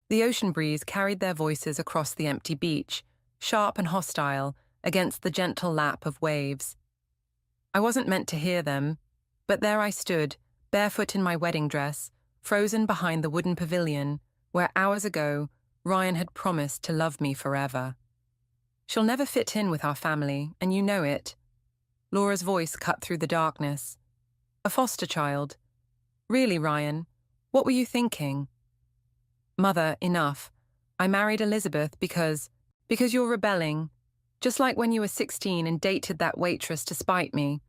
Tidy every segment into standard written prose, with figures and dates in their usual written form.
The ocean breeze carried their voices across the empty beach, sharp and hostile against the gentle lap of waves. I wasn't meant to hear them, but there I stood, barefoot in my wedding dress, frozen behind the wooden pavilion where hours ago Ryan had promised to love me forever. "She'll never fit in with our family, and you know it." Laura's voice cut through the darkness. "A foster child. Really, Ryan, what were you thinking?" "Mother, enough. I married Elizabeth because you're rebelling, just like when you were 16 and dated that waitress to spite me.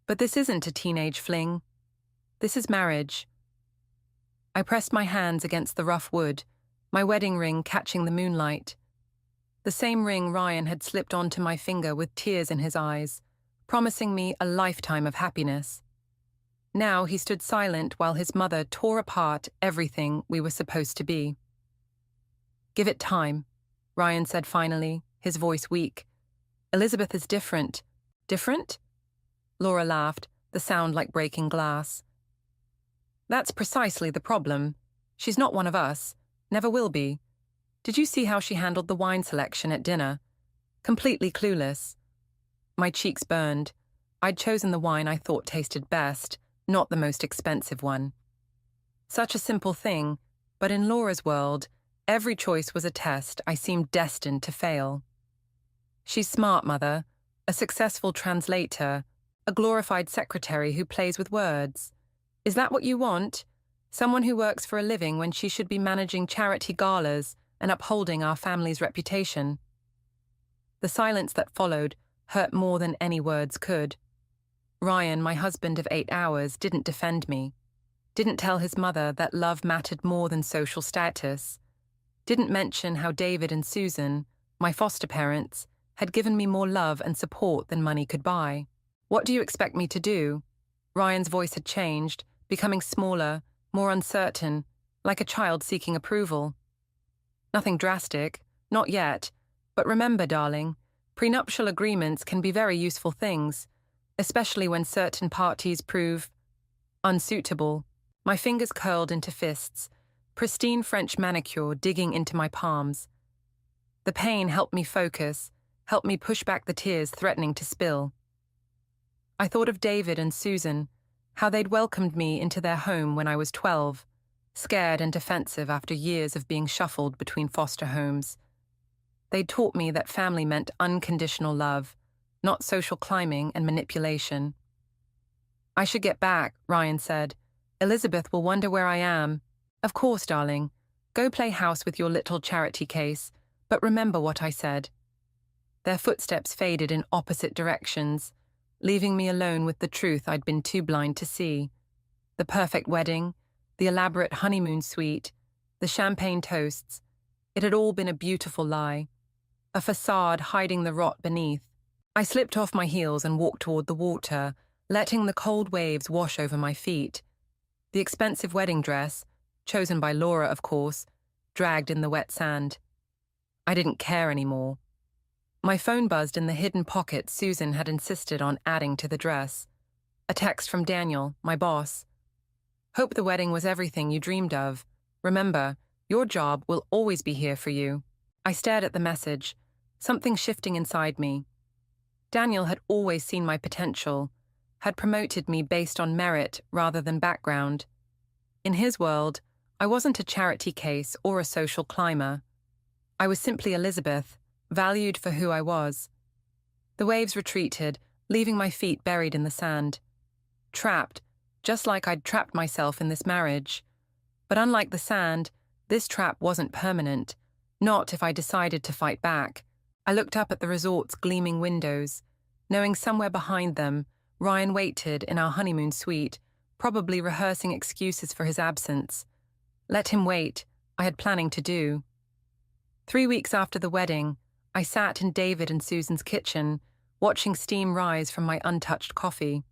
But this isn't a teenage fling. This is marriage." I pressed my hands against the rough wood, my wedding ring catching the moonlight. The same ring Ryan had slipped onto my finger with tears in his eyes, promising me a lifetime of happiness. Now he stood silent while his mother tore apart everything we were supposed to be. "Give it time," Ryan said finally, his voice weak. "Elizabeth is different." "Different?" Laura laughed, the sound like breaking glass. "That's precisely the problem. She's not one of us, never will be. Did you see how she handled the wine selection at dinner? Completely clueless." My cheeks burned. I'd chosen the wine I thought tasted best, not the most expensive one. Such a simple thing, but in Laura's world, every choice was a test I seemed destined to fail. "She's smart, Mother, a successful translator, a glorified secretary who plays with words. Is that what you want? Someone who works for a living when she should be managing charity galas and upholding our family's reputation?" The silence that followed hurt more than any words could. Ryan, my husband of 8 hours, didn't defend me. Didn't tell his mother that love mattered more than social status. Didn't mention how David and Susan, my foster parents, had given me more love and support than money could buy. "What do you expect me to do?" Ryan's voice had changed, becoming smaller, more uncertain, like a child seeking approval. "Nothing drastic, not yet. But remember, darling, prenuptial agreements can be very useful things, especially when certain parties prove unsuitable." My fingers curled into fists, pristine French manicure digging into my palms. The pain helped me focus, helped me push back the tears threatening to spill. I thought of David and Susan, how they'd welcomed me into their home when I was 12, scared and defensive after years of being shuffled between foster homes. They'd taught me that family meant unconditional love, not social climbing and manipulation. "I should get back," Ryan said. "Elizabeth will wonder where I am." "Of course, darling. Go play house with your little charity case, but remember what I said." Their footsteps faded in opposite directions, leaving me alone with the truth I'd been too blind to see. The perfect wedding, the elaborate honeymoon suite, the champagne toasts. It had all been a beautiful lie, a facade hiding the rot beneath. I slipped off my heels and walked toward the water, letting the cold waves wash over my feet. The expensive wedding dress, chosen by Laura of course, dragged in the wet sand. I didn't care anymore. My phone buzzed in the hidden pocket Susan had insisted on adding to the dress. A text from Daniel, my boss. "Hope the wedding was everything you dreamed of. Remember, your job will always be here for you." I stared at the message, something shifting inside me. Daniel had always seen my potential, had promoted me based on merit rather than background. In his world, I wasn't a charity case or a social climber. I was simply Elizabeth, valued for who I was. The waves retreated, leaving my feet buried in the sand. Trapped, just like I'd trapped myself in this marriage. But unlike the sand, this trap wasn't permanent, not if I decided to fight back. I looked up at the resort's gleaming windows, knowing somewhere behind them, Ryan waited in our honeymoon suite, probably rehearsing excuses for his absence. Let him wait, I had planning to do. 3 weeks after the wedding, I sat in David and Susan's kitchen, watching steam rise from my untouched coffee.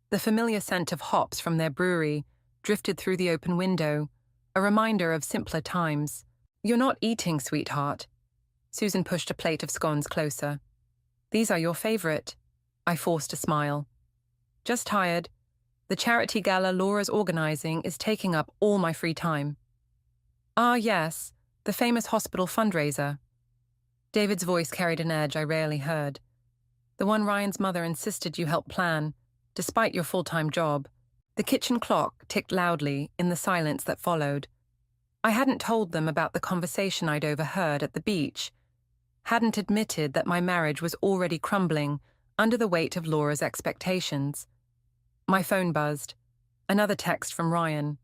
The familiar scent of hops from their brewery drifted through the open window, a reminder of simpler times. "You're not eating, sweetheart." Susan pushed a plate of scones closer. "These are your favorite." I forced a smile. "Just tired. The charity gala Laura's organizing is taking up all my free time." Ah, yes, the famous hospital fundraiser. David's voice carried an edge I rarely heard. The one Ryan's mother insisted you help plan, despite your full-time job. The kitchen clock ticked loudly in the silence that followed. I hadn't told them about the conversation I'd overheard at the beach, hadn't admitted that my marriage was already crumbling under the weight of Laura's expectations. My phone buzzed. Another text from Ryan.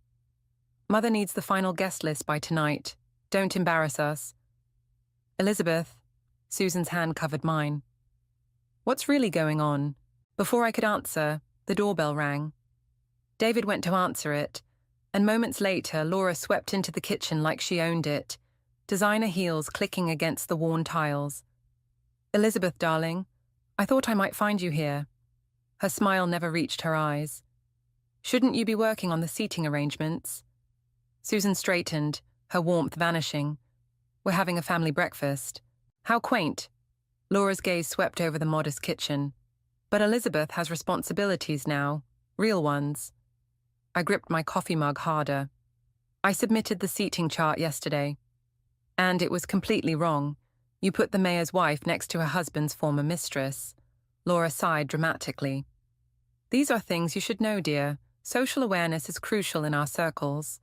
Mother needs the final guest list by tonight. Don't embarrass us. Elizabeth. Susan's hand covered mine. What's really going on? Before I could answer, the doorbell rang. David went to answer it, and moments later, Laura swept into the kitchen like she owned it, designer heels clicking against the worn tiles. Elizabeth, darling, I thought I might find you here. Her smile never reached her eyes. Shouldn't you be working on the seating arrangements? Susan straightened, her warmth vanishing. We're having a family breakfast. How quaint. Laura's gaze swept over the modest kitchen. But Elizabeth has responsibilities now, real ones. I gripped my coffee mug harder. I submitted the seating chart yesterday. And it was completely wrong. You put the mayor's wife next to her husband's former mistress. Laura sighed dramatically. These are things you should know, dear. Social awareness is crucial in our circles.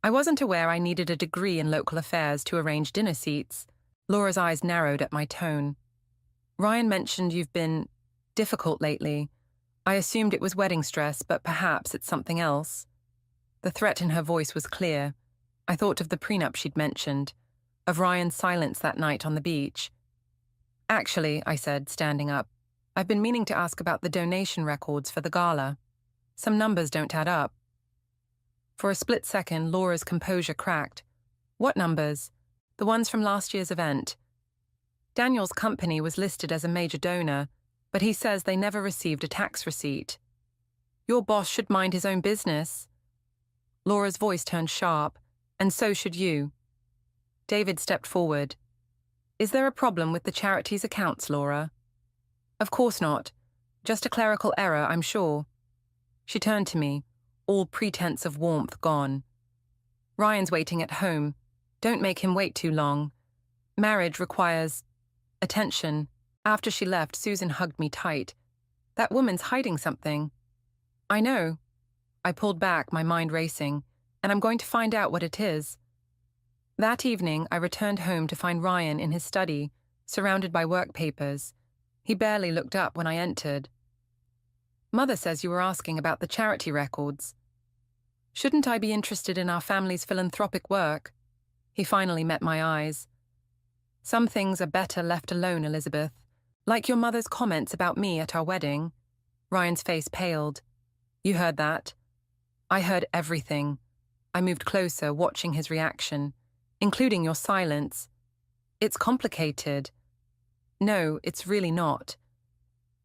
I wasn't aware I needed a degree in local affairs to arrange dinner seats. Laura's eyes narrowed at my tone. Ryan mentioned you've been difficult lately. I assumed it was wedding stress, but perhaps it's something else. The threat in her voice was clear. I thought of the prenup she'd mentioned, of Ryan's silence that night on the beach. Actually, I said, standing up, I've been meaning to ask about the donation records for the gala. Some numbers don't add up. For a split second, Laura's composure cracked. What numbers? The ones from last year's event. Daniel's company was listed as a major donor, but he says they never received a tax receipt. Your boss should mind his own business. Laura's voice turned sharp, and so should you. David stepped forward. Is there a problem with the charity's accounts, Laura? Of course not. Just a clerical error, I'm sure. She turned to me, all pretense of warmth gone. Ryan's waiting at home. Don't make him wait too long. Marriage requires attention. After she left, Susan hugged me tight. That woman's hiding something. I know. I pulled back, my mind racing, and I'm going to find out what it is. That evening, I returned home to find Ryan in his study, surrounded by work papers. He barely looked up when I entered. Mother says you were asking about the charity records. Shouldn't I be interested in our family's philanthropic work? He finally met my eyes. Some things are better left alone, Elizabeth. Like your mother's comments about me at our wedding. Ryan's face paled. You heard that? I heard everything. I moved closer, watching his reaction, including your silence. It's complicated. No, it's really not.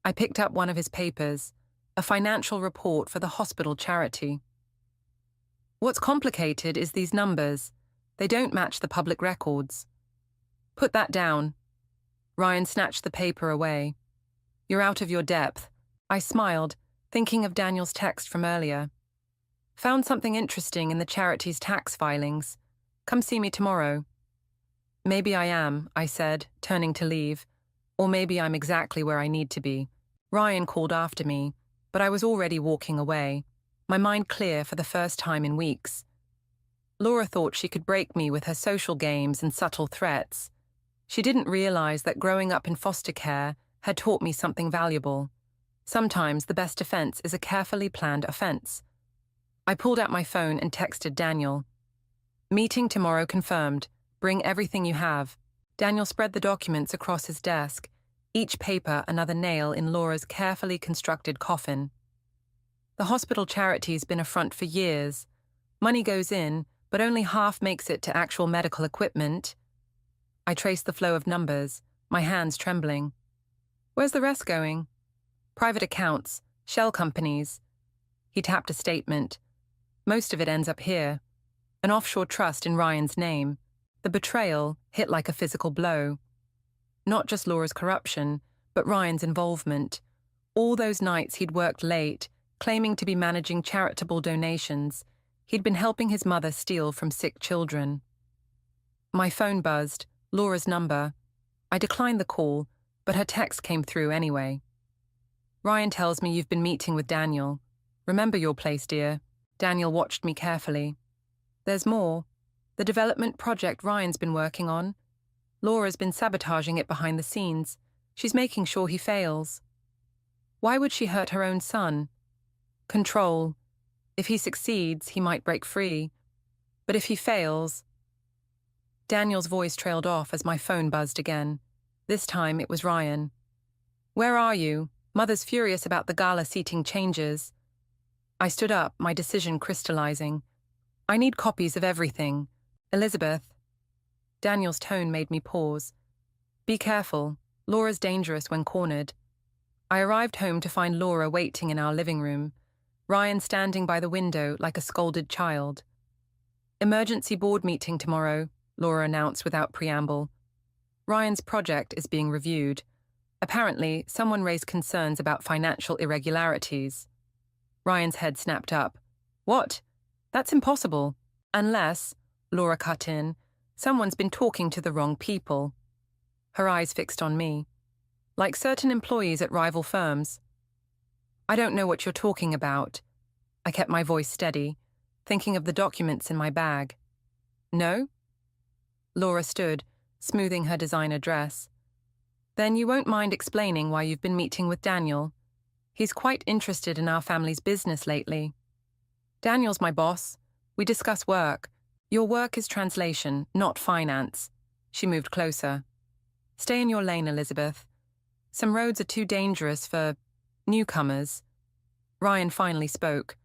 I picked up one of his papers, a financial report for the hospital charity. What's complicated is these numbers. They don't match the public records. Put that down. Ryan snatched the paper away. You're out of your depth. I smiled, thinking of Daniel's text from earlier. Found something interesting in the charity's tax filings. Come see me tomorrow. Maybe I am, I said, turning to leave. Or maybe I'm exactly where I need to be. Ryan called after me, but I was already walking away, my mind clear for the first time in weeks. Laura thought she could break me with her social games and subtle threats. She didn't realize that growing up in foster care had taught me something valuable. Sometimes the best defense is a carefully planned offense. I pulled out my phone and texted Daniel. Meeting tomorrow confirmed. Bring everything you have. Daniel spread the documents across his desk, each paper another nail in Laura's carefully constructed coffin. The hospital charity's been a front for years. Money goes in, but only half makes it to actual medical equipment. I traced the flow of numbers, my hands trembling. Where's the rest going? Private accounts, shell companies. He tapped a statement. Most of it ends up here. An offshore trust in Ryan's name. The betrayal hit like a physical blow. Not just Laura's corruption, but Ryan's involvement. All those nights he'd worked late, claiming to be managing charitable donations, He'd been helping his mother steal from sick children. My phone buzzed, Laura's number. I declined the call, but her text came through anyway. Ryan tells me you've been meeting with Daniel. Remember your place, dear. Daniel watched me carefully. There's more. The development project Ryan's been working on. Laura's been sabotaging it behind the scenes. She's making sure he fails. Why would she hurt her own son? Control. If he succeeds, he might break free. But if he fails... Daniel's voice trailed off as my phone buzzed again. This time it was Ryan. Where are you? Mother's furious about the gala seating changes. I stood up, my decision crystallizing. I need copies of everything. Elizabeth. Daniel's tone made me pause. Be careful. Laura's dangerous when cornered. I arrived home to find Laura waiting in our living room, Ryan standing by the window like a scolded child. Emergency board meeting tomorrow, Laura announced without preamble. Ryan's project is being reviewed. Apparently, someone raised concerns about financial irregularities. Ryan's head snapped up. What? That's impossible. Unless, Laura cut in, someone's been talking to the wrong people. Her eyes fixed on me. Like certain employees at rival firms. I don't know what you're talking about. I kept my voice steady, thinking of the documents in my bag. No? Laura stood, smoothing her designer dress. Then you won't mind explaining why you've been meeting with Daniel. He's quite interested in our family's business lately. Daniel's my boss. We discuss work. Your work is translation, not finance. She moved closer. Stay in your lane, Elizabeth. Some roads are too dangerous for newcomers. Ryan finally spoke.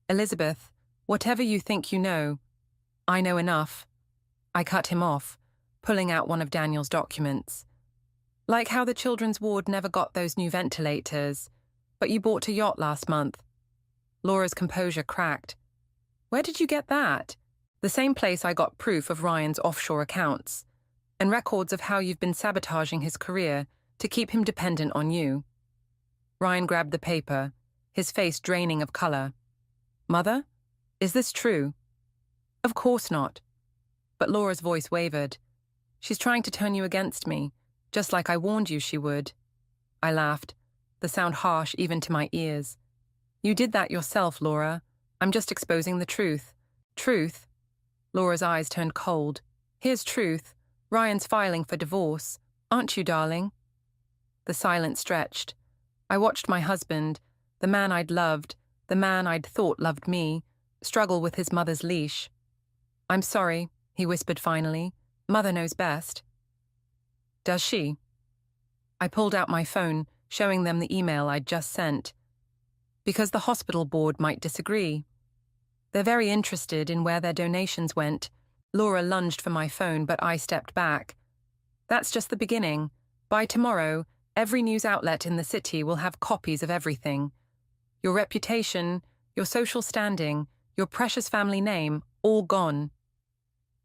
Elizabeth, whatever you think you know, I know enough. I cut him off, pulling out one of Daniel's documents. Like how the children's ward never got those new ventilators, but you bought a yacht last month. Laura's composure cracked. Where did you get that? The same place I got proof of Ryan's offshore accounts, and records of how you've been sabotaging his career to keep him dependent on you. Ryan grabbed the paper, his face draining of color. Mother, is this true? Of course not. But Laura's voice wavered. She's trying to turn you against me, just like I warned you she would. I laughed, the sound harsh even to my ears. You did that yourself, Laura. I'm just exposing the truth. Truth? Laura's eyes turned cold. Here's truth. Ryan's filing for divorce. Aren't you, darling? The silence stretched. I watched my husband, the man I'd loved, the man I'd thought loved me, struggle with his mother's leash. I'm sorry, he whispered finally. Mother knows best. Does she? I pulled out my phone, showing them the email I'd just sent. Because the hospital board might disagree. They're very interested in where their donations went. Laura lunged for my phone, but I stepped back. That's just the beginning. By tomorrow, every news outlet in the city will have copies of everything. Your reputation, your social standing, your precious family name, all gone.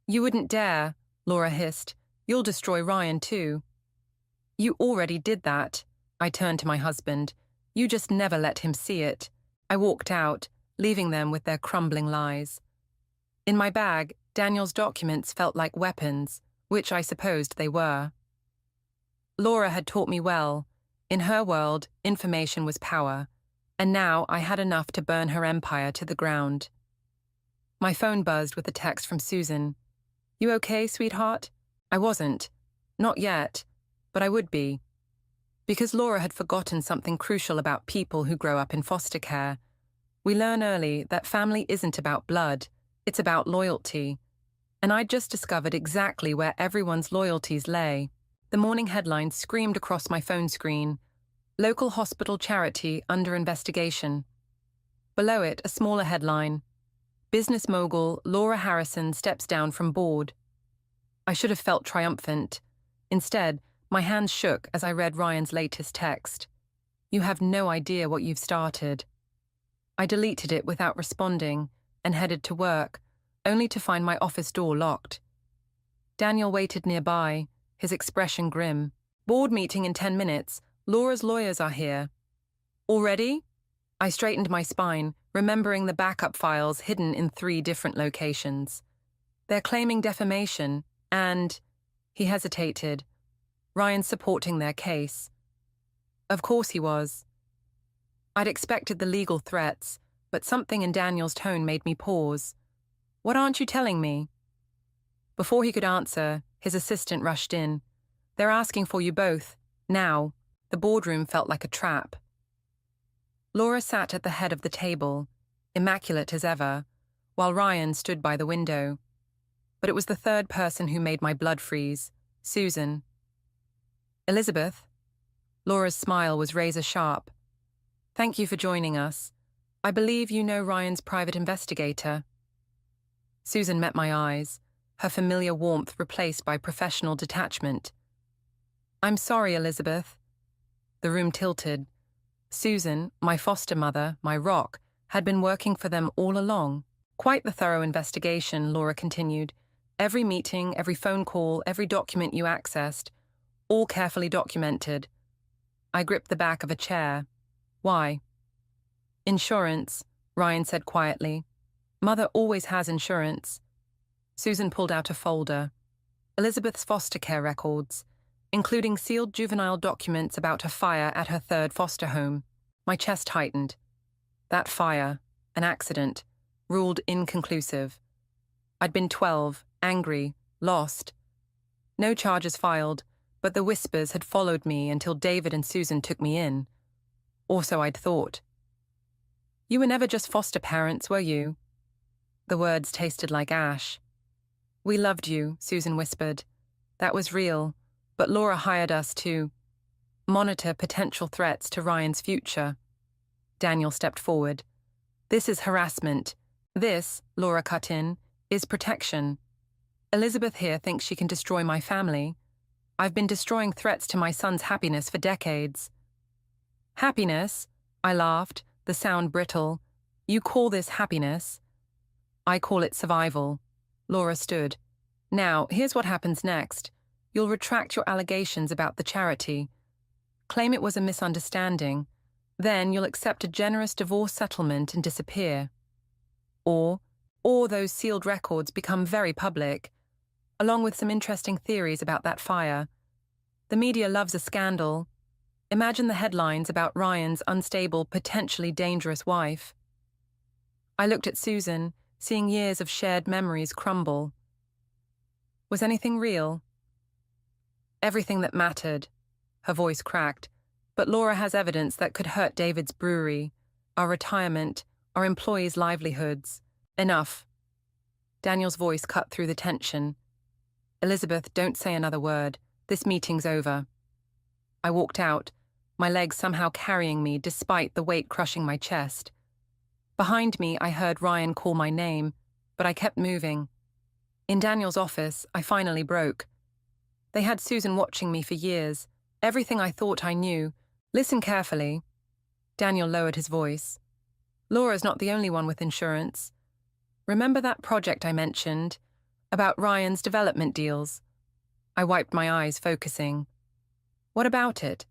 You wouldn't dare, Laura hissed. You'll destroy Ryan too. You already did that. I turned to my husband. You just never let him see it. I walked out, leaving them with their crumbling lies. In my bag, Daniel's documents felt like weapons, which I supposed they were. Laura had taught me well. In her world, information was power, and now I had enough to burn her empire to the ground. My phone buzzed with a text from Susan. You okay, sweetheart? I wasn't. Not yet, but I would be. Because Laura had forgotten something crucial about people who grow up in foster care. We learn early that family isn't about blood, it's about loyalty. And I'd just discovered exactly where everyone's loyalties lay. The morning headline screamed across my phone screen. Local hospital charity under investigation. Below it, a smaller headline. Business mogul Laura Harrison steps down from board. I should have felt triumphant. Instead, my hands shook as I read Ryan's latest text. You have no idea what you've started. I deleted it without responding and headed to work, only to find my office door locked. Daniel waited nearby, his expression grim. Board meeting in 10 minutes. Laura's lawyers are here. Already? I straightened my spine, remembering the backup files hidden in 3 different locations. They're claiming defamation and, he hesitated, Ryan's supporting their case. Of course he was. I'd expected the legal threats, but something in Daniel's tone made me pause. What aren't you telling me? Before he could answer, his assistant rushed in. They're asking for you both, now. The boardroom felt like a trap. Laura sat at the head of the table, immaculate as ever, while Ryan stood by the window. But it was the third person who made my blood freeze, Susan. Elizabeth? Laura's smile was razor-sharp. Thank you for joining us. I believe you know Ryan's private investigator. Susan met my eyes, her familiar warmth replaced by professional detachment. I'm sorry, Elizabeth. The room tilted. Susan, my foster mother, my rock, had been working for them all along. Quite the thorough investigation, Laura continued. Every meeting, every phone call, every document you accessed, all carefully documented. I gripped the back of a chair. Why? Insurance, Ryan said quietly. Mother always has insurance. Susan pulled out a folder. Elizabeth's foster care records, including sealed juvenile documents about a fire at her 3rd foster home. My chest tightened. That fire, an accident, ruled inconclusive. I'd been 12, angry, lost. No charges filed, but the whispers had followed me until David and Susan took me in. Or so I'd thought. You were never just foster parents, were you? The words tasted like ash. We loved you, Susan whispered. That was real, but Laura hired us to monitor potential threats to Ryan's future. Daniel stepped forward. This is harassment. This, Laura cut in, is protection. Elizabeth here thinks she can destroy my family. I've been destroying threats to my son's happiness for decades. Happiness? I laughed, the sound brittle. You call this happiness? I call it survival. Laura stood. Now, here's what happens next. You'll retract your allegations about the charity. Claim it was a misunderstanding. Then you'll accept a generous divorce settlement and disappear. Or those sealed records become very public, along with some interesting theories about that fire. The media loves a scandal. Imagine the headlines about Ryan's unstable, potentially dangerous wife. I looked at Susan, seeing years of shared memories crumble. Was anything real? Everything that mattered. Her voice cracked. But Laura has evidence that could hurt David's brewery, our retirement, our employees' livelihoods. Enough. Daniel's voice cut through the tension. Elizabeth, don't say another word. This meeting's over. I walked out, my legs somehow carrying me despite the weight crushing my chest. Behind me, I heard Ryan call my name, but I kept moving. In Daniel's office, I finally broke. They had Susan watching me for years, everything I thought I knew. Listen carefully. Daniel lowered his voice. Laura's not the only one with insurance. Remember that project I mentioned? About Ryan's development deals? I wiped my eyes, focusing. What about it?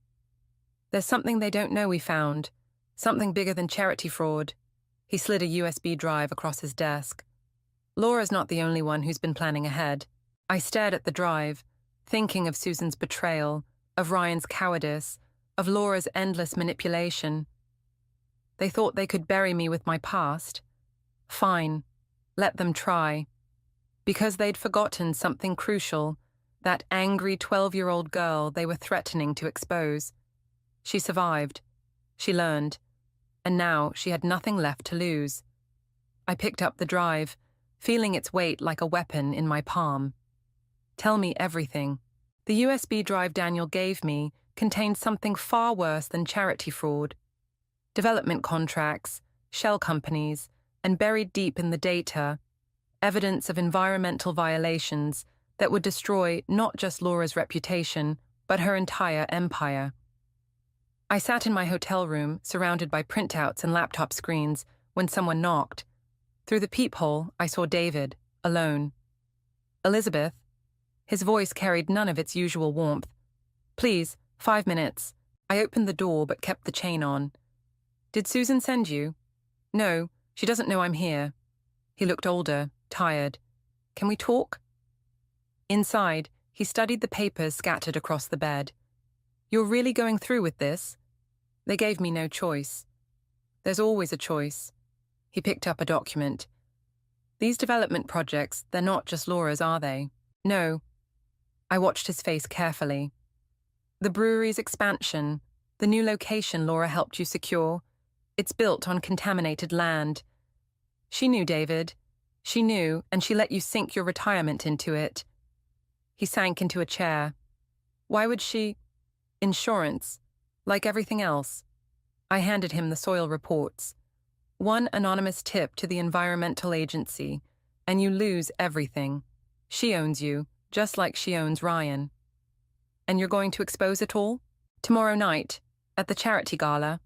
There's something they don't know we found. Something bigger than charity fraud. He slid a USB drive across his desk. Laura's not the only one who's been planning ahead. I stared at the drive, thinking of Susan's betrayal, of Ryan's cowardice, of Laura's endless manipulation. They thought they could bury me with my past. Fine, let them try. Because they'd forgotten something crucial, that angry 12-year-old girl they were threatening to expose. She survived. She learned. And now she had nothing left to lose. I picked up the drive, feeling its weight like a weapon in my palm. Tell me everything. The USB drive Daniel gave me contained something far worse than charity fraud. Development contracts, shell companies, and buried deep in the data, evidence of environmental violations that would destroy not just Laura's reputation, but her entire empire. I sat in my hotel room, surrounded by printouts and laptop screens, when someone knocked. Through the peephole, I saw David, alone. Elizabeth. His voice carried none of its usual warmth. Please, 5 minutes. I opened the door but kept the chain on. Did Susan send you? No, She doesn't know I'm here. He looked older, tired. Can we talk? Inside, he studied the papers scattered across the bed. You're really going through with this? They gave me no choice. There's always a choice. He picked up a document. These development projects, they're not just Laura's, are they? No. I watched his face carefully. The brewery's expansion, the new location Laura helped you secure, it's built on contaminated land. She knew, David. She knew, and she let you sink your retirement into it. He sank into a chair. Why would she? Insurance. Like everything else. I handed him the soil reports. One anonymous tip to the environmental agency, and you lose everything. She owns you, just like she owns Ryan. And you're going to expose it all? Tomorrow night, at the charity gala.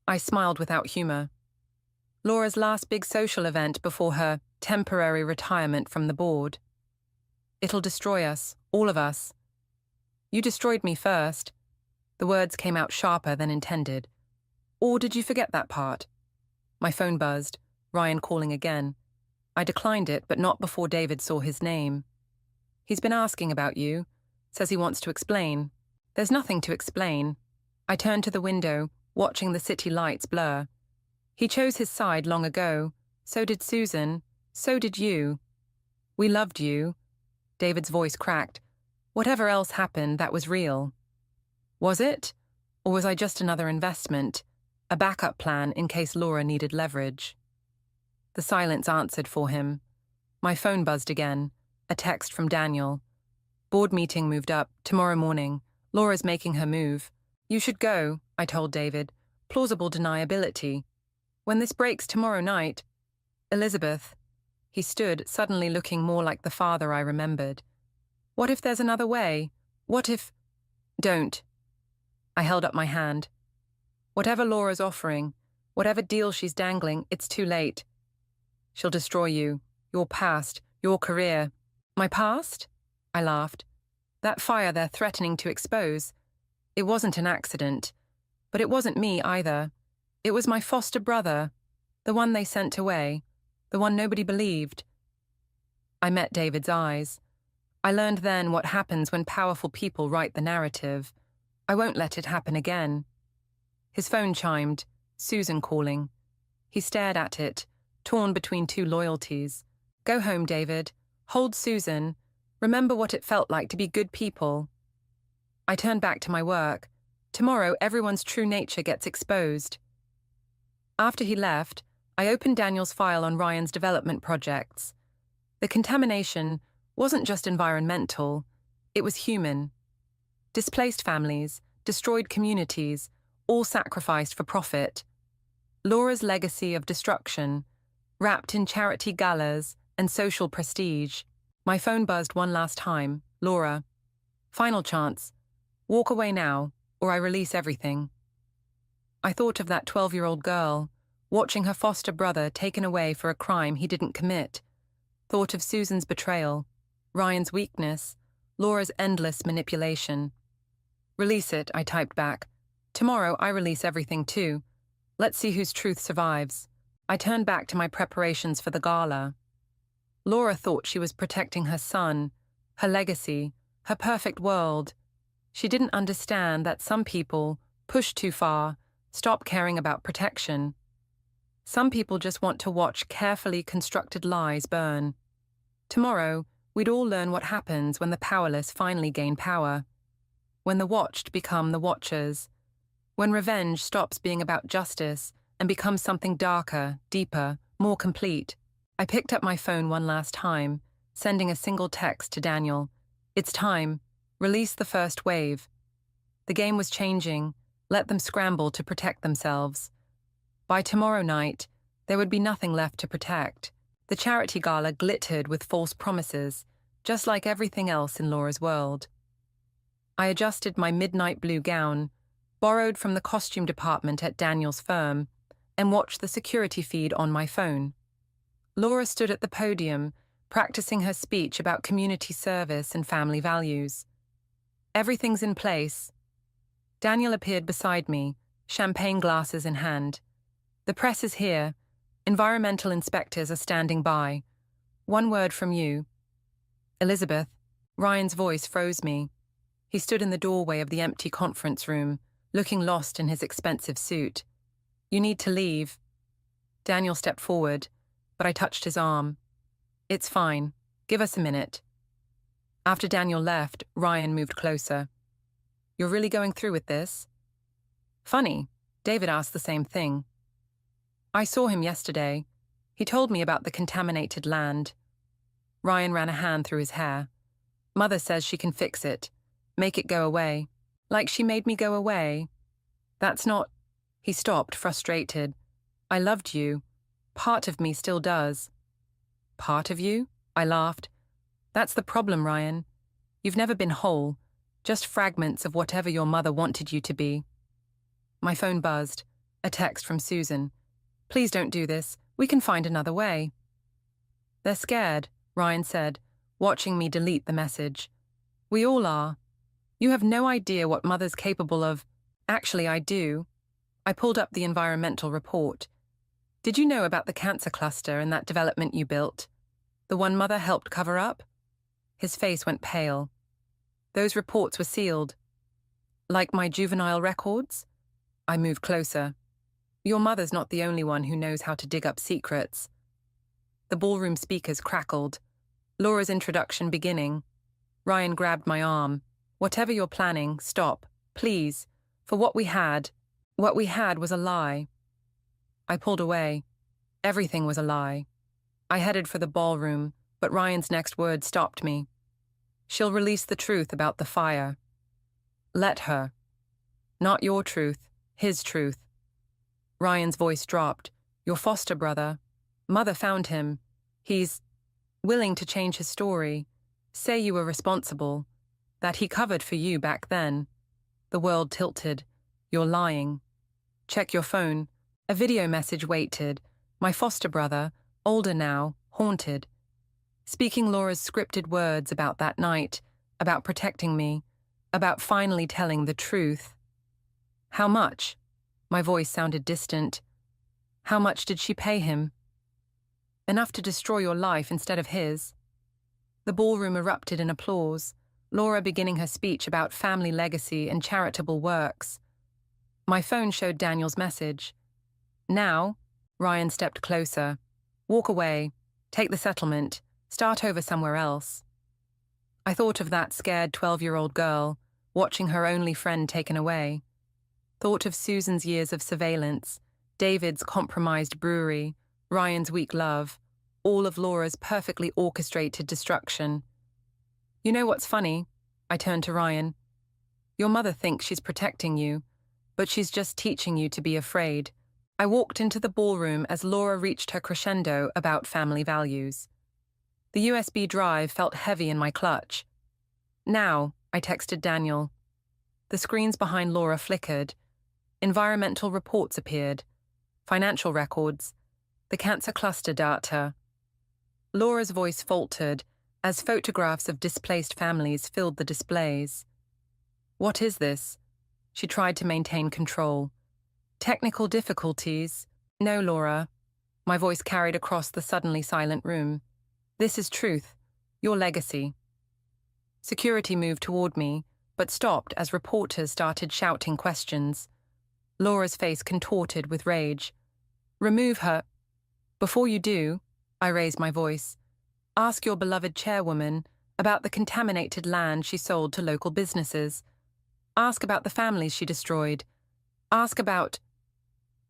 I smiled without humor. Laura's last big social event before her temporary retirement from the board. It'll destroy us, all of us. You destroyed me first. The words came out sharper than intended. Or did you forget that part? My phone buzzed, Ryan calling again. I declined it, but not before David saw his name. He's been asking about you. Says he wants to explain. There's nothing to explain. I turned to the window, watching the city lights blur. He chose his side long ago. So did Susan. So did you. We loved you. David's voice cracked. Whatever else happened, that was real. Was it? Or was I just another investment? A backup plan in case Laura needed leverage? The silence answered for him. My phone buzzed again. A text from Daniel. Board meeting moved up, tomorrow morning. Laura's making her move. You should go, I told David. Plausible deniability. When this breaks tomorrow night... Elizabeth. He stood, suddenly looking more like the father I remembered. What if there's another way? What if... Don't. I held up my hand. Whatever Laura's offering, whatever deal she's dangling, it's too late. She'll destroy you, your past, your career. My past? I laughed. That fire they're threatening to expose. It wasn't an accident. But it wasn't me either. It was my foster brother, the one they sent away, the one nobody believed. I met David's eyes. I learned then what happens when powerful people write the narrative. I won't let it happen again. His phone chimed, Susan calling. He stared at it, torn between two loyalties. Go home, David. Hold Susan. Remember what it felt like to be good people. I turned back to my work. Tomorrow, everyone's true nature gets exposed. After he left, I opened Daniel's file on Ryan's development projects. The contamination wasn't just environmental, it was human. Displaced families, destroyed communities, all sacrificed for profit. Laura's legacy of destruction, wrapped in charity galas and social prestige. My phone buzzed one last time. Laura. Final chance. Walk away now, or I release everything. I thought of that 12-year-old girl, watching her foster brother taken away for a crime he didn't commit. Thought of Susan's betrayal, Ryan's weakness, Laura's endless manipulation. Release it, I typed back. Tomorrow I release everything too. Let's see whose truth survives. I turned back to my preparations for the gala. Laura thought she was protecting her son, her legacy, her perfect world. She didn't understand that some people, pushed too far, stop caring about protection. Some people just want to watch carefully constructed lies burn. Tomorrow, we'd all learn what happens when the powerless finally gain power. When the watched become the watchers. When revenge stops being about justice and becomes something darker, deeper, more complete. I picked up my phone one last time, sending a single text to Daniel. It's time. Release the first wave. The game was changing. Let them scramble to protect themselves. By tomorrow night, there would be nothing left to protect. The charity gala glittered with false promises, just like everything else in Laura's world. I adjusted my midnight blue gown, borrowed from the costume department at Daniel's firm, and watched the security feed on my phone. Laura stood at the podium, practicing her speech about community service and family values. Everything's in place. Daniel appeared beside me, champagne glasses in hand. The press is here. Environmental inspectors are standing by. One word from you. Elizabeth. Ryan's voice froze me. He stood in the doorway of the empty conference room, looking lost in his expensive suit. You need to leave. Daniel stepped forward, but I touched his arm. It's fine. Give us a minute. After Daniel left, Ryan moved closer. You're really going through with this? Funny, David asked the same thing. I saw him yesterday. He told me about the contaminated land. Ryan ran a hand through his hair. Mother says she can fix it. Make it go away. Like she made me go away. That's not... He stopped, frustrated. I loved you. Part of me still does. Part of you? I laughed. That's the problem, Ryan. You've never been whole, just fragments of whatever your mother wanted you to be. My phone buzzed. A text from Susan. Please don't do this. We can find another way. They're scared, Ryan said, watching me delete the message. We all are. You have no idea what Mother's capable of. Actually, I do. I pulled up the environmental report. Did you know about the cancer cluster and that development you built? The one Mother helped cover up? His face went pale. Those reports were sealed. Like my juvenile records? I moved closer. Your mother's not the only one who knows how to dig up secrets. The ballroom speakers crackled. Laura's introduction beginning. Ryan grabbed my arm. Whatever you're planning, stop, please. For what we had was a lie. I pulled away. Everything was a lie. I headed for the ballroom, but Ryan's next word stopped me. She'll release the truth about the fire. Let her. Not your truth, his truth. Ryan's voice dropped. Your foster brother. Mother found him. He's willing to change his story. Say you were responsible. That he covered for you back then. The world tilted. You're lying. Check your phone. A video message waited. My foster brother, older now, haunted. Speaking Laura's scripted words about that night, about protecting me, about finally telling the truth. How much? My voice sounded distant. How much did she pay him? Enough to destroy your life instead of his. The ballroom erupted in applause, Laura beginning her speech about family legacy and charitable works. My phone showed Daniel's message. Now, Ryan stepped closer. Walk away. Take the settlement. Start over somewhere else. I thought of that scared 12-year-old girl, watching her only friend taken away. Thought of Susan's years of surveillance, David's compromised brewery, Ryan's weak love, all of Laura's perfectly orchestrated destruction. You know what's funny? I turned to Ryan. Your mother thinks she's protecting you, but she's just teaching you to be afraid. I walked into the ballroom as Laura reached her crescendo about family values. The USB drive felt heavy in my clutch. Now, I texted Daniel. The screens behind Laura flickered. Environmental reports appeared. Financial records. The cancer cluster data. Laura's voice faltered as photographs of displaced families filled the displays. What is this? She tried to maintain control. Technical difficulties? No, Laura. My voice carried across the suddenly silent room. This is truth. Your legacy. Security moved toward me, but stopped as reporters started shouting questions. Laura's face contorted with rage. Remove her. Before you do, I raised my voice. Ask your beloved chairwoman about the contaminated land she sold to local businesses. Ask about the families she destroyed. Ask about...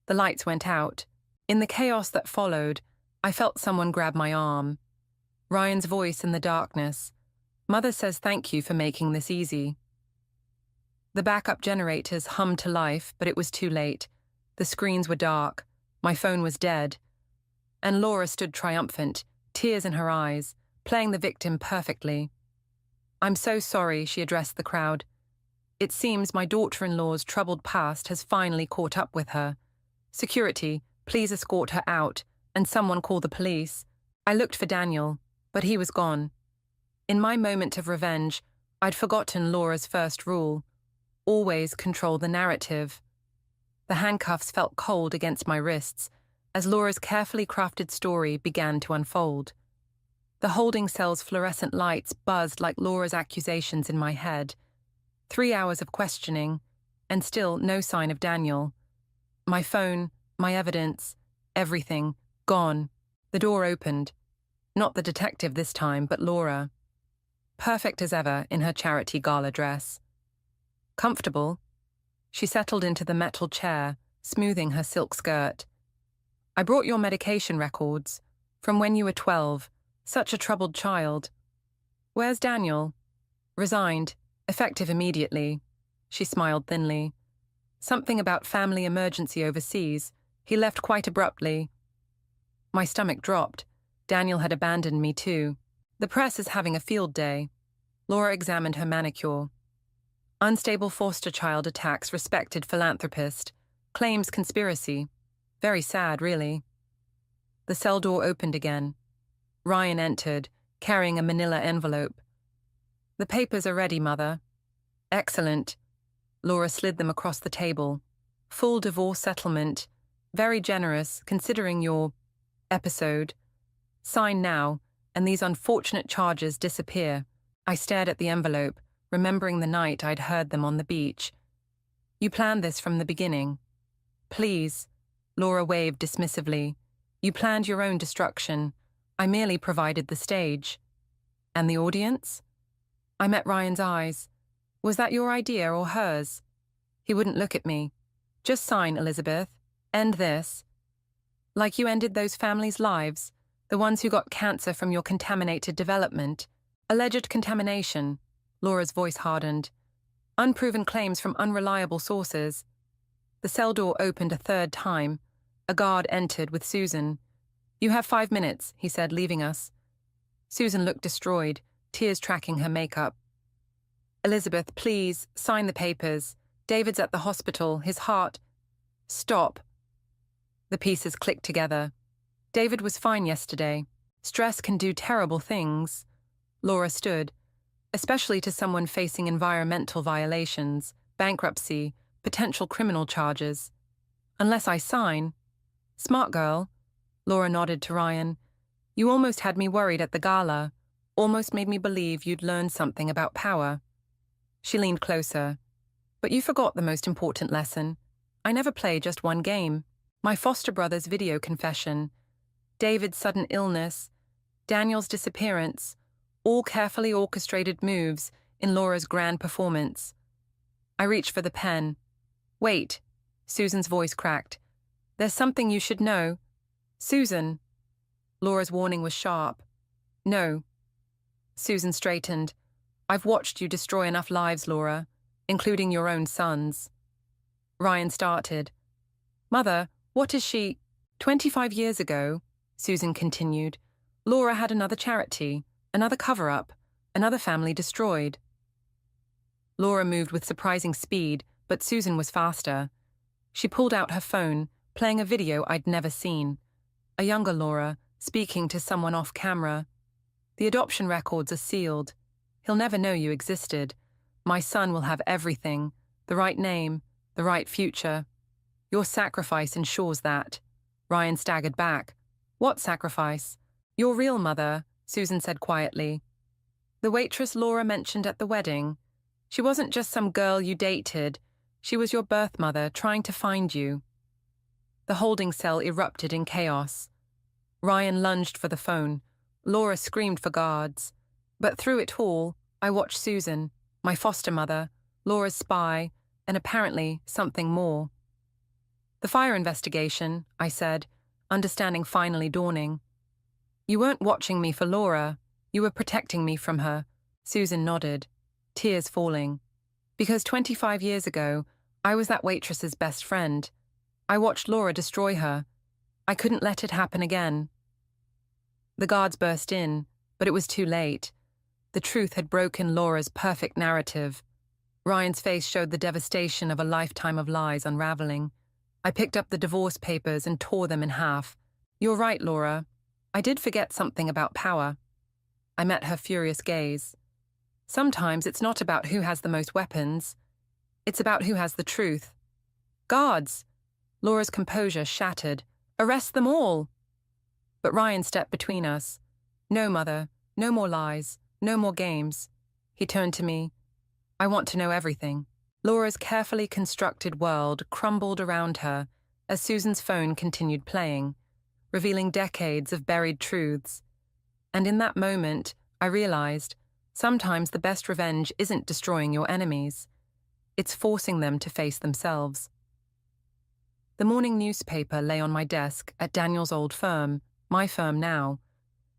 The lights went out. In the chaos that followed, I felt someone grab my arm. Ryan's voice in the darkness. Mother says thank you for making this easy. The backup generators hummed to life, but it was too late. The screens were dark. My phone was dead. And Laura stood triumphant, tears in her eyes, playing the victim perfectly. I'm so sorry, she addressed the crowd. It seems my daughter-in-law's troubled past has finally caught up with her. Security, please escort her out, and someone call the police. I looked for Daniel, but he was gone. In my moment of revenge, I'd forgotten Laura's first rule. Always control the narrative. The handcuffs felt cold against my wrists, as Laura's carefully crafted story began to unfold. The holding cell's fluorescent lights buzzed like Laura's accusations in my head. 3 hours of questioning, and still no sign of Daniel. My phone, my evidence, everything, gone. The door opened. Not the detective this time, but Laura. Perfect as ever in her charity gala dress. Comfortable, she settled into the metal chair, smoothing her silk skirt. I brought your medication records, from when you were 12, such a troubled child. Where's Daniel? Resigned, effective immediately. She smiled thinly. Something about family emergency overseas. He left quite abruptly. My stomach dropped. Daniel had abandoned me too. The press is having a field day. Laura examined her manicure. Unstable foster child attacks respected philanthropist. Claims conspiracy. Very sad, really. The cell door opened again. Ryan entered, carrying a manila envelope. The papers are ready, Mother. Excellent. Laura slid them across the table. Full divorce settlement. Very generous, considering your episode. Sign now, and these unfortunate charges disappear. I stared at the envelope, remembering the night I'd heard them on the beach. You planned this from the beginning. Please, Laura waved dismissively. You planned your own destruction. I merely provided the stage. And the audience? I met Ryan's eyes. Was that your idea or hers? He wouldn't look at me. Just sign, Elizabeth. End this. Like you ended those families' lives, the ones who got cancer from your contaminated development. Alleged contamination. Laura's voice hardened. Unproven claims from unreliable sources. The cell door opened a third time. A guard entered with Susan. You have 5 minutes, he said, leaving us. Susan looked destroyed, tears tracking her makeup. Elizabeth, please, sign the papers. David's at the hospital, his heart. Stop. The pieces clicked together. David was fine yesterday. Stress can do terrible things. Laura stood, especially to someone facing environmental violations, bankruptcy, potential criminal charges. Unless I sign. Smart girl. Laura nodded to Ryan. You almost had me worried at the gala. Almost made me believe you'd learned something about power. She leaned closer. But you forgot the most important lesson. I never play just one game. My foster brother's video confession. David's sudden illness. Daniel's disappearance. All carefully orchestrated moves in Laura's grand performance. I reached for the pen. Wait. Susan's voice cracked. There's something you should know. Susan. Laura's warning was sharp. No. Susan straightened. I've watched you destroy enough lives, Laura, including your own son's. Ryan started. Mother, what is she? 25 years ago, Susan continued, Laura had another charity, another cover-up, another family destroyed. Laura moved with surprising speed, but Susan was faster. She pulled out her phone, playing a video I'd never seen. A younger Laura, speaking to someone off camera. The adoption records are sealed. He'll never know you existed. My son will have everything, the right name, the right future. Your sacrifice ensures that. Ryan staggered back. What sacrifice? Your real mother, Susan said quietly. The waitress Laura mentioned at the wedding. She wasn't just some girl you dated. She was your birth mother trying to find you. The holding cell erupted in chaos. Ryan lunged for the phone. Laura screamed for guards. But through it all, I watched Susan, my foster mother, Laura's spy, and apparently something more. The fire investigation, I said, understanding finally dawning. You weren't watching me for Laura. You were protecting me from her. Susan nodded, tears falling. Because 25 years ago, I was that waitress's best friend. I watched Laura destroy her. I couldn't let it happen again. The guards burst in, but it was too late. The truth had broken Laura's perfect narrative. Ryan's face showed the devastation of a lifetime of lies unraveling. I picked up the divorce papers and tore them in half. You're right, Laura. I did forget something about power. I met her furious gaze. Sometimes it's not about who has the most weapons. It's about who has the truth. Guards! Laura's composure shattered. Arrest them all! But Ryan stepped between us. No, Mother, no more lies, no more games. He turned to me. I want to know everything. Laura's carefully constructed world crumbled around her as Susan's phone continued playing, revealing decades of buried truths. And in that moment, I realized sometimes the best revenge isn't destroying your enemies. It's forcing them to face themselves. The morning newspaper lay on my desk at Daniel's old firm, my firm now.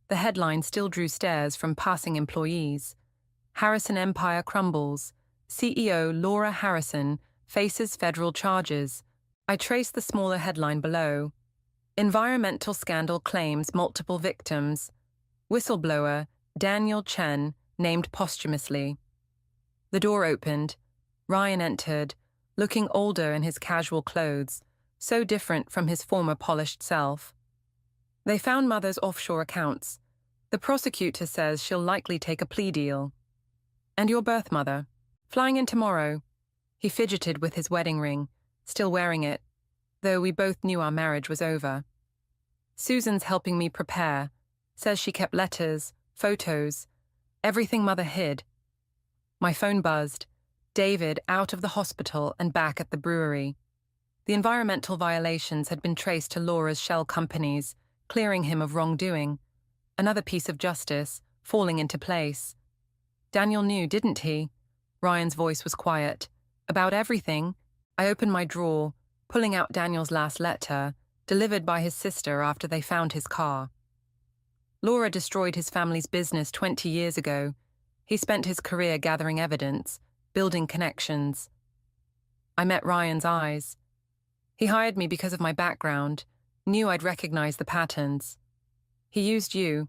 The headline still drew stares from passing employees. Harrison Empire crumbles. CEO Laura Harrison faces federal charges. I traced the smaller headline below. Environmental scandal claims multiple victims. Whistleblower Daniel Chen named posthumously. The door opened. Ryan entered, looking older in his casual clothes, so different from his former polished self. They found Mother's offshore accounts. The prosecutor says she'll likely take a plea deal. And your birth mother? Flying in tomorrow. He fidgeted with his wedding ring, still wearing it, though we both knew our marriage was over. Susan's helping me prepare, says she kept letters, photos, everything Mother hid. My phone buzzed. David out of the hospital and back at the brewery. The environmental violations had been traced to Laura's shell companies, clearing him of wrongdoing. Another piece of justice, falling into place. Daniel knew, didn't he? Ryan's voice was quiet. About everything. I opened my drawer, pulling out Daniel's last letter, delivered by his sister after they found his car. Laura destroyed his family's business 20 years ago. He spent his career gathering evidence, building connections. I met Ryan's eyes. He hired me because of my background, knew I'd recognize the patterns. He used you.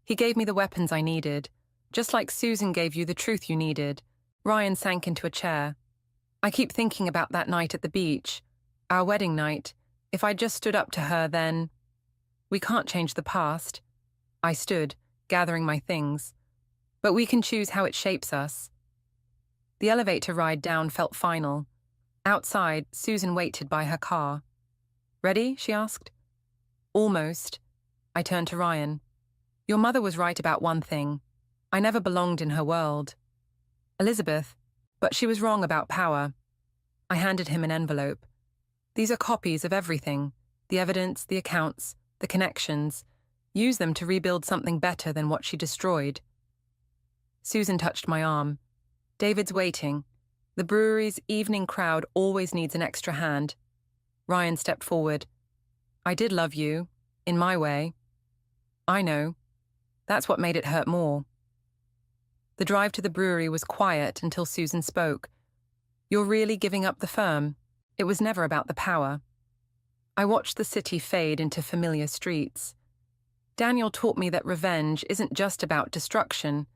He gave me the weapons I needed, just like Susan gave you the truth you needed. Ryan sank into a chair. I keep thinking about that night at the beach, our wedding night. If I'd just stood up to her then... We can't change the past. I stood, gathering my things. But we can choose how it shapes us. The elevator ride down felt final. Outside, Susan waited by her car. Ready? She asked. Almost. I turned to Ryan. Your mother was right about one thing. I never belonged in her world. Elizabeth, but she was wrong about power. I handed him an envelope. These are copies of everything. The evidence, the accounts, the connections. Use them to rebuild something better than what she destroyed. Susan touched my arm. David's waiting. The brewery's evening crowd always needs an extra hand. Ryan stepped forward. I did love you, in my way. I know. That's what made it hurt more. The drive to the brewery was quiet until Susan spoke. You're really giving up the firm? It was never about the power. I watched the city fade into familiar streets. Daniel taught me that revenge isn't just about destruction.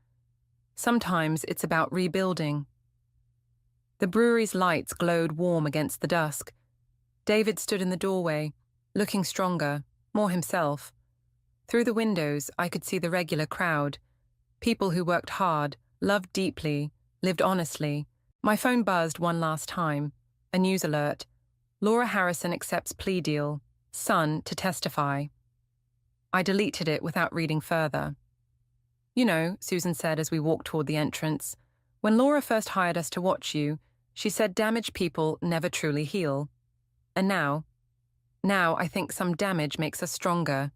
Sometimes it's about rebuilding. The brewery's lights glowed warm against the dusk. David stood in the doorway, looking stronger, more himself. Through the windows, I could see the regular crowd. People who worked hard, loved deeply, lived honestly. My phone buzzed one last time. A news alert. Laura Harrison accepts plea deal. Son to testify. I deleted it without reading further. You know, Susan said as we walked toward the entrance, when Laura first hired us to watch you, she said damaged people never truly heal. And now I think some damage makes us stronger,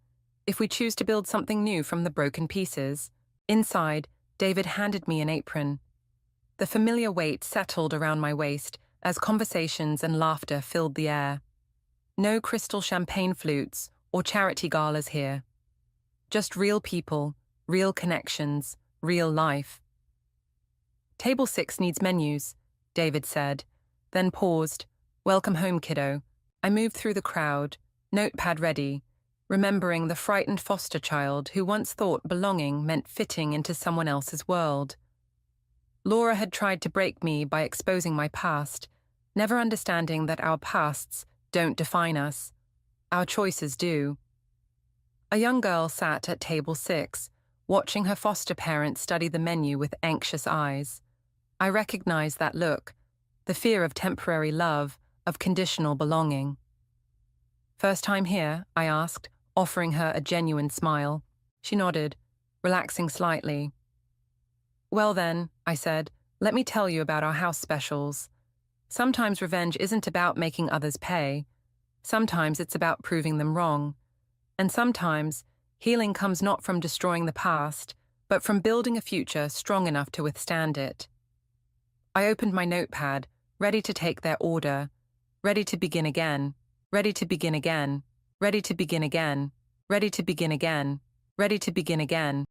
if we choose to build something new from the broken pieces. Inside, David handed me an apron. The familiar weight settled around my waist as conversations and laughter filled the air. No crystal champagne flutes or charity galas here. Just real people, real connections, real life. Table 6 needs menus, David said, then paused. Welcome home, kiddo. I moved through the crowd, notepad ready, remembering the frightened foster child who once thought belonging meant fitting into someone else's world. Laura had tried to break me by exposing my past, never understanding that our pasts don't define us. Our choices do. A young girl sat at table 6, watching her foster parents study the menu with anxious eyes. I recognized that look, the fear of temporary love, of conditional belonging. First time here? I asked, offering her a genuine smile. She nodded, relaxing slightly. Well then, I said, let me tell you about our house specials. Sometimes revenge isn't about making others pay. Sometimes it's about proving them wrong. And sometimes, healing comes not from destroying the past, but from building a future strong enough to withstand it. I opened my notepad, ready to take their order, ready to begin again, ready to begin again, ready to begin again, ready to begin again, ready to begin again.